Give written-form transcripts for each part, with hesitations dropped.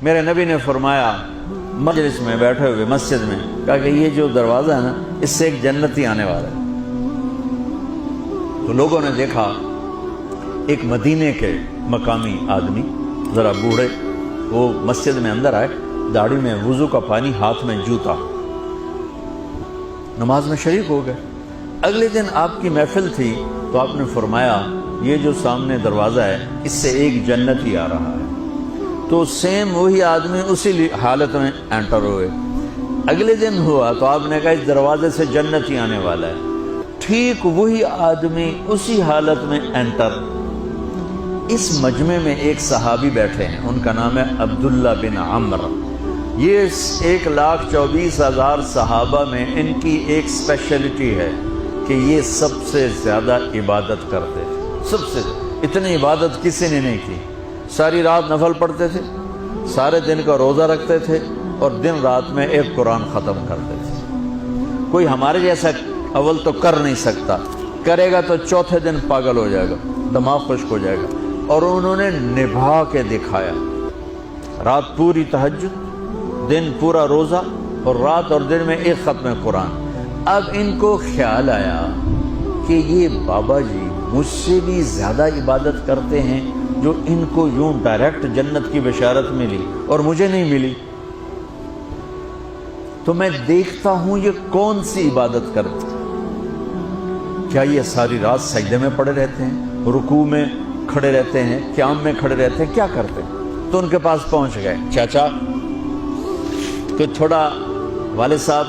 میرے نبی نے فرمایا مجلس میں بیٹھے ہوئے مسجد میں، کہا کہ یہ جو دروازہ ہے نا اس سے ایک جنتی آنے والا ہے۔ تو لوگوں نے دیکھا ایک مدینے کے مقامی آدمی ذرا بوڑھے، وہ مسجد میں اندر آئے، داڑھی میں وضو کا پانی، ہاتھ میں جوتا، نماز میں شریک ہو گئے۔ اگلے دن آپ کی محفل تھی تو آپ نے فرمایا یہ جو سامنے دروازہ ہے اس سے ایک جنتی آ رہا ہے۔ تو سیم وہی آدمی اسی حالت میں انٹر ہوئے۔ اگلے دن ہوا تو آپ نے کہا اس دروازے سے جنتی آنے والا ہے، ٹھیک وہی آدمی اسی حالت میں انٹر۔ اس مجمع میں ایک صحابی بیٹھے ہیں، ان کا نام ہے عبداللہ بن عمر۔ یہ 1,24,000 صحابہ میں ان کی ایک اسپیشلٹی ہے کہ یہ سب سے زیادہ عبادت کرتے تھے، سب سے اتنی عبادت کسی نے نہیں کی۔ ساری رات نفل پڑھتے تھے، سارے دن کا روزہ رکھتے تھے، اور دن رات میں ایک قرآن ختم کرتے تھے۔ کوئی ہمارے جیسا اول تو کر نہیں سکتا، کرے گا تو چوتھے دن پاگل ہو جائے گا، دماغ خشک ہو جائے گا، اور انہوں نے نبھا کے دکھایا۔ رات پوری تہجد، دن پورا روزہ، اور رات اور دن میں ایک ختم قرآن۔ اب ان کو خیال آیا کہ یہ بابا جی مجھ سے بھی زیادہ عبادت کرتے ہیں، جو ان کو یوں ڈائریکٹ جنت کی بشارت ملی اور مجھے نہیں ملی، تو میں دیکھتا ہوں یہ کون سی عبادت کرتے ہیں۔ کیا یہ ساری رات سجدے میں پڑے رہتے ہیں، رکوع میں کھڑے رہتے ہیں، قیام میں کھڑے رہتے ہیں، کیا کرتے ہیں؟ تو ان کے پاس پہنچ گئے، چاچا کہ تھوڑا والد صاحب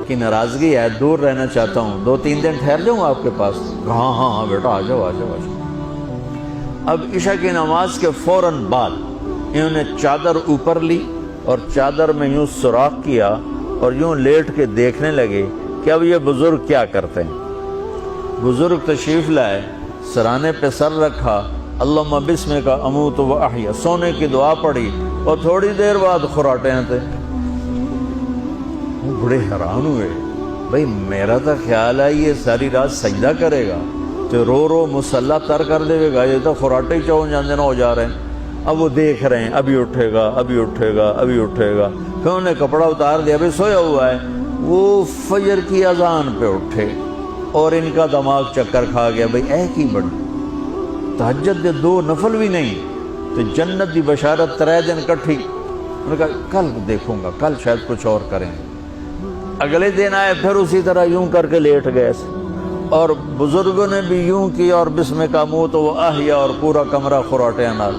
کی ناراضگی ہے، دور رہنا چاہتا ہوں، 2-3 دن ٹھہر جاؤں آپ کے پاس؟ ہاں ہاں ہاں بیٹا آ جاؤ آ جاؤ آ جاؤ۔ اب عشاء کی نماز کے فوراً بعد انہوں نے چادر اوپر لی اور چادر میں یوں سوراخ کیا اور یوں لیٹ کے دیکھنے لگے کہ اب یہ بزرگ کیا کرتے ہیں۔ بزرگ تشریف لائے، سرانے پہ سر رکھا، اللہم بسمک اموت و احیا، سونے کی دعا پڑھی، اور تھوڑی دیر بعد خراٹے آتے۔ وہ بڑے حیران ہوئے، بھئی میرا تو خیال ہے یہ ساری رات سجدہ کرے گا تو رو رو مسلح تر کر دے گا، یہ تو خراٹے ہی چون جاندے نہ ہو جا رہے ہیں۔ اب وہ دیکھ رہے ہیں ابھی اٹھے گا ابھی اٹھے گا ابھی اٹھے گا، پھر انہوں نے کپڑا اتار دیا، ابھی سویا ہوا ہے۔ وہ فجر کی اذان پہ اٹھے اور ان کا دماغ چکر کھا گیا، بھئی اے کی بڑی تہجد دے 2 نفل بھی نہیں تو جنت دی بشارت 3 دن کٹھی۔ انہوں نے کہا کل دیکھوں گا، کل شاید کچھ اور کریں۔ اگلے دن آئے، پھر اسی طرح یوں کر کے لیٹ گئے، اور بزرگوں نے بھی یوں کی، اور بسمک اموت و احیا، اور پورا کمرہ خراٹے نال۔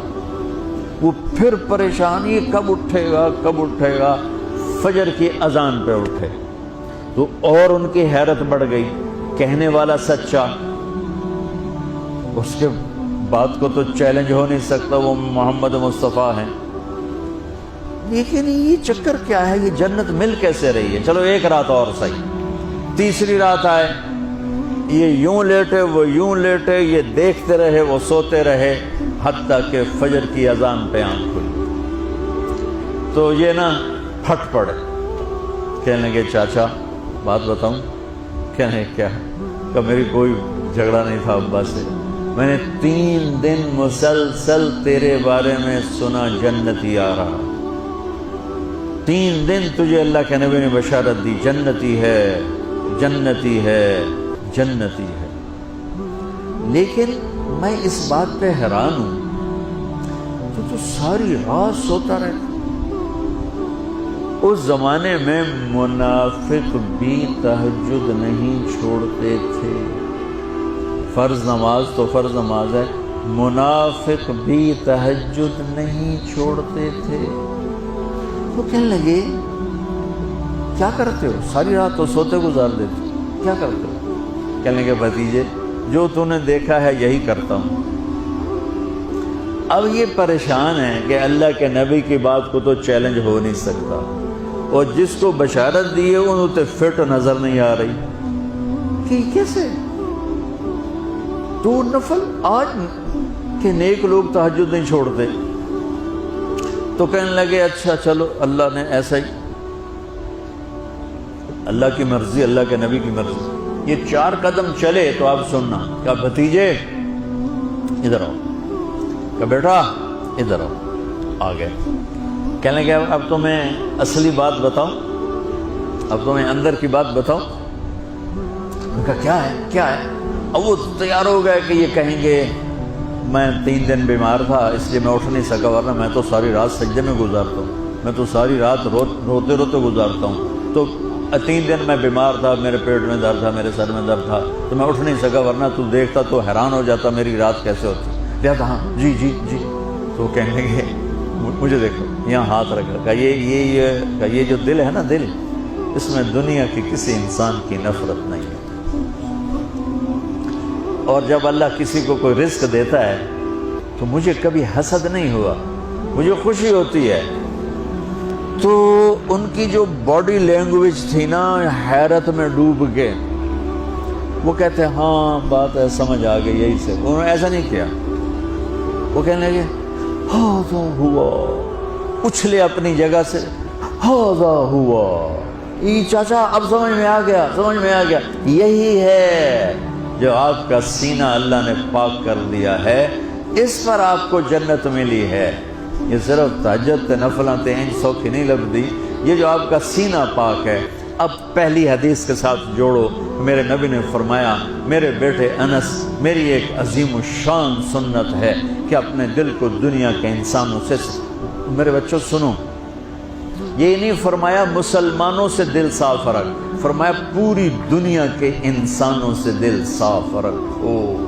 وہ پھر پریشانی کب اٹھے گا کب اٹھے گا، فجر کی اذان پہ اٹھے تو اور ان کی حیرت بڑھ گئی، کہنے والا سچا، اس کے بات کو تو چیلنج ہو نہیں سکتا، وہ محمد مصطفیٰ ہیں، لیکن یہ چکر کیا ہے، یہ جنت مل کیسے رہی ہے؟ چلو ایک رات اور صحیح۔ تیسری رات آئے، یہ یوں لیٹے وہ یوں لیٹے، یہ دیکھتے رہے وہ سوتے رہے، حتیٰ کہ فجر کی اذان پہ آنکھ کھلی تو یہ نا پھٹ پڑے، کہنے لگے چاچا بات بتاؤں؟ کہنے کیا؟ کہ میری کوئی جھگڑا نہیں تھا ابا سے، میں نے 3 دن مسلسل تیرے بارے میں سنا جنتی آ رہا، 3 دن تجھے اللہ کے نبی نے بشارت دی، جنتی ہے جنتی ہے جنتی ہے، لیکن میں اس بات پہ حیران ہوں تو ساری رات سوتا رہتا۔ اس زمانے میں منافق بھی تہجد نہیں چھوڑتے تھے، فرض نماز تو فرض نماز ہے، منافق بھی تہجد نہیں چھوڑتے تھے۔ وہ کہنے لگے کیا کرتے ہو؟ ساری رات تو سوتے گزار دیتے، کیا کرتے ہو؟ کہنے لگے بھتیجے جو تو نے دیکھا ہے یہی کرتا ہوں۔ اب یہ پریشان ہے کہ اللہ کے نبی کی بات کو تو چیلنج ہو نہیں سکتا، اور جس کو بشارت دی ہے انہوں تے فٹ نظر نہیں آ رہی کہ کیسے 2 نفل آج کہ نیک لوگ تہجد نہیں چھوڑتے۔ تو کہنے لگے اچھا چلو اللہ نے ایسا ہی، اللہ کی مرضی، اللہ کے نبی کی مرضی۔ یہ 4 قدم چلے تو آپ سننا، کہا بھتیجے ادھر آؤ، کہا بیٹا ادھر آؤ، آ گئے۔ کہنے لگے اب تو میں اصلی بات بتاؤں، اب تو میں اندر کی بات بتاؤں؟ ان کا کیا ہے کیا ہے؟ اب وہ تیار ہو گئے کہ یہ کہیں گے میں 3 دن بیمار تھا اس لیے میں اٹھ نہیں سکا، ورنہ میں تو ساری رات سجدے میں گزارتا ہوں، میں تو ساری رات روتے روتے گزارتا ہوں، تو 3 دن میں بیمار تھا، میرے پیٹ میں درد تھا، میرے سر میں درد تھا، تو میں اٹھ نہیں سکا، ورنہ تو دیکھتا تو حیران ہو جاتا میری رات کیسے ہوتی۔ لہٰذا ہاں جی جی جی، تو کہنے لگے مجھے دیکھو، یہاں ہاتھ رکھ رکھا، یہ جو دل ہے نا، دل، اس میں دنیا کی کسی انسان کی نفرت نہیں ہے، اور جب اللہ کسی کو کوئی رزق دیتا ہے تو مجھے کبھی حسد نہیں ہوا، مجھے خوشی ہوتی ہے۔ تو ان کی جو باڈی لینگویج تھی نا، حیرت میں ڈوب کے وہ کہتے ہیں ہاں بات ہے، سمجھ آ گئی، یہی سے انہوں نے ایسا نہیں کیا، وہ کہنے لگے ہاذا ہوا، اچھلے اپنی جگہ سے، ہاذا ہوا، یہ چاچا اب سمجھ میں آ گیا، سمجھ میں آ گیا، یہی ہے جو آپ کا سینہ اللہ نے پاک کر دیا ہے، اس پر آپ کو جنت ملی ہے۔ یہ صرف تہجد نفلاں انج سوکھی نہیں لبدی، یہ جو آپ کا سینہ پاک ہے۔ اب پہلی حدیث کے ساتھ جوڑو، میرے نبی نے فرمایا میرے بیٹے انس، میری ایک عظیم الشان سنت ہے کہ اپنے دل کو دنیا کے انسانوں سے، میرے بچوں سنو، یہ نہیں فرمایا مسلمانوں سے دل صاف رکھ، فرمایا پوری دنیا کے انسانوں سے دل صاف رکھو۔